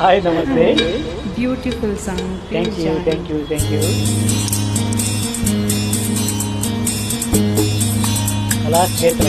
Hi ನಮಸ್ತೆ. Beautiful song. Thank you thank you thank you. ಕಲಾಕ್ಷೇತ್ರ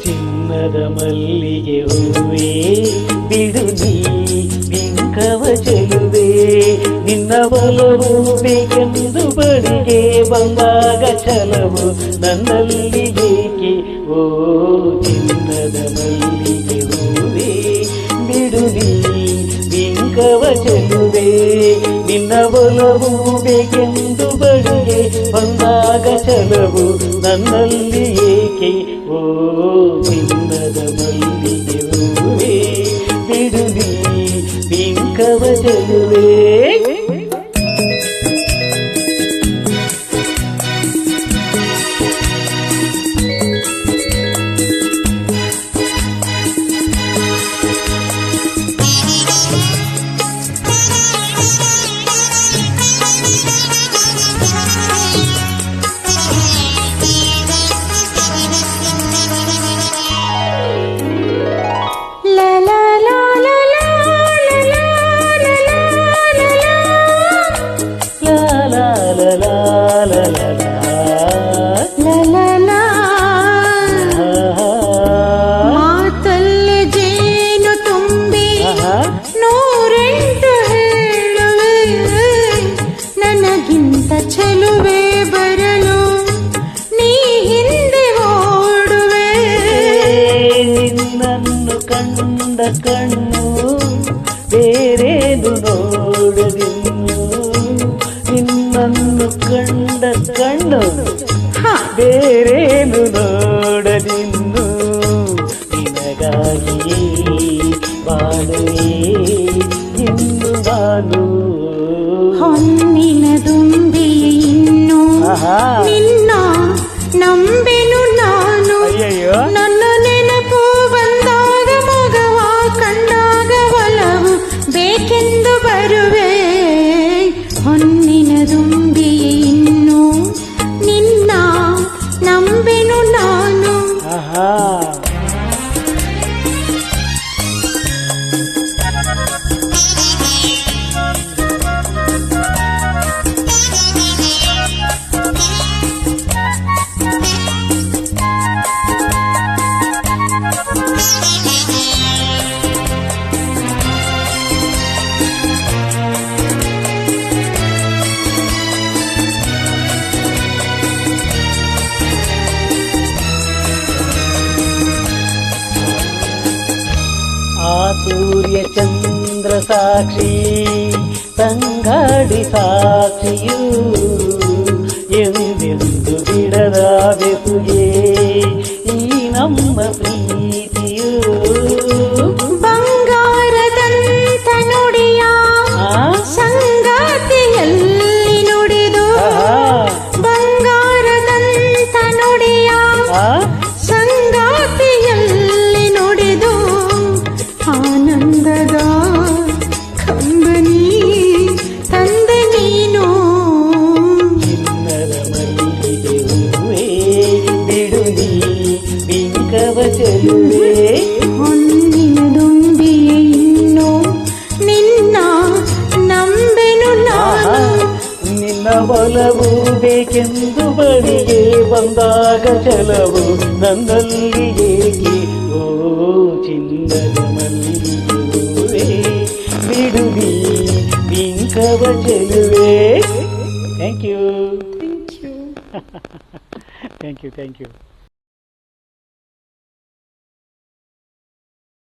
ಚಿನ್ನದ ಮಲ್ಲಿಗೆ ಹೂವೇ ಬಿಡು ನೀ ಬಿಂಕವ ಚೆಲುವೆ, ನಿನ್ನ ಒಲವು ಬೇಕೆಂದು ಬಳಿಗೆ ಬಂದಾಗ ಛಲವು ನನ್ನಲ್ಲಿ ಏಕೆ ಓ ಚಿನ್ನದ ಮಲ್ಲಿಗೆ ಹೂವೇ ಬಿಡು ನೀ ಬಿಂಕವ ಚೆಲುವೆ, ನಿನ್ನ ಒಲವು ಬೇಕೆಂದು ಬಳಿಗೆ ಬಂದಾಗ ಛಲವು ನನ್ನಲ್ಲಿ ಏಕೆ ಓ ಚಿನ್ನದ ಮಲ್ಲಿಗೆ ಹೂವೇ ಬಿಡು ನೀ ಬಿಂಕವ ಚೆಲುವೆ. ಮಾತಲ್ಲಿ ಜೇನು ತುಂಬಿ ನೂರೆಂಟು ಹೇಳುವೆ, ನನಗಿಂತ ಚೆಲುವೆ ಬರಲು ನೀ ಹಿಂದೆ ಓಡುವೆ. ನಿನ್ನನ್ನು ಕಂಡ ಕಣ್ಣು ಬೇರೇನು ನೋಡದಿನ್ನು, ನಿನ್ನನ್ನು ಕಂಡ ಕಣ್ಣು ಬೇರೇನು ನೋಡದಿನ್ನು, ನಿನಗಾಗಿಯೇ ಬಾಳುವೆ ಇನ್ನು ನಾನು. ಹೊನ್ನಿನ ದುಂಬಿ ಇನ್ನು ನಿನ್ನ ನಂಬೆನು ನಾನು, ನನ್ನ ನೆನಪು ಬಂದಾಗ ಮಗವ ಕಂಡಾಗ ಒಲವು ಬೇಕೆಂದು ಬರುವೆ. ಹೊನ್ನಿನ ದುಂಬಿ ಇನ್ನು ನಿನ್ನ ನಂಬೆನು ನಾನು. ಆ ಸೂರ್ಯ ಚಂದ್ರ ಸಾಕ್ಷಿ ತಂಗಾಡಿ ಸಾಕ್ಷಿಯು ಎಂದೆಂದು ಬಿಡದ ಬೆಸುಗೆ ಈ ನಮ್ಮ ಪ್ರೀತಿಯು. ಬಂಗಾರದಂತ ನುಡಿಯ ಸಂಗಾತಿಯಲ್ಲಿ ನುಡಿದು, ಬಂಗಾರದಂತ ನುಡಿಯ ಸಂಗಾತಿಯಲ್ಲಿ ನುಡಿದು, ಆನಂದದ ಕಂಬನಿ ತಂದೆ ನೀನು. ಚಿನ್ನದ ಮಲ್ಲಿಗೆ ಹೂವೇ ಬಿಡು ನೀ ಬಿಂಕವ ಚೆಲುವೆ. ಹೊನ್ನಿನ ದುಂಬಿಯೇ ಇನ್ನು ನಿನ್ನ ನಂಬೆನು ನಾನು. ನಿನ್ನ ಒಲವು ಬೇಕೆಂದು ಬಳಿಗೆ ಬಂದಾಗ ಛಲವು ನನ್ನಲ್ಲಿ ಏಕೆ ಓ ಚಿನ್ನದ ಮಲ್ಲಿಗೆ ಹೂವೇ ಬಿಡು ನೀ ಬಿಂಕವ ಚೆಲುವೆ. Thank you thank you thank you.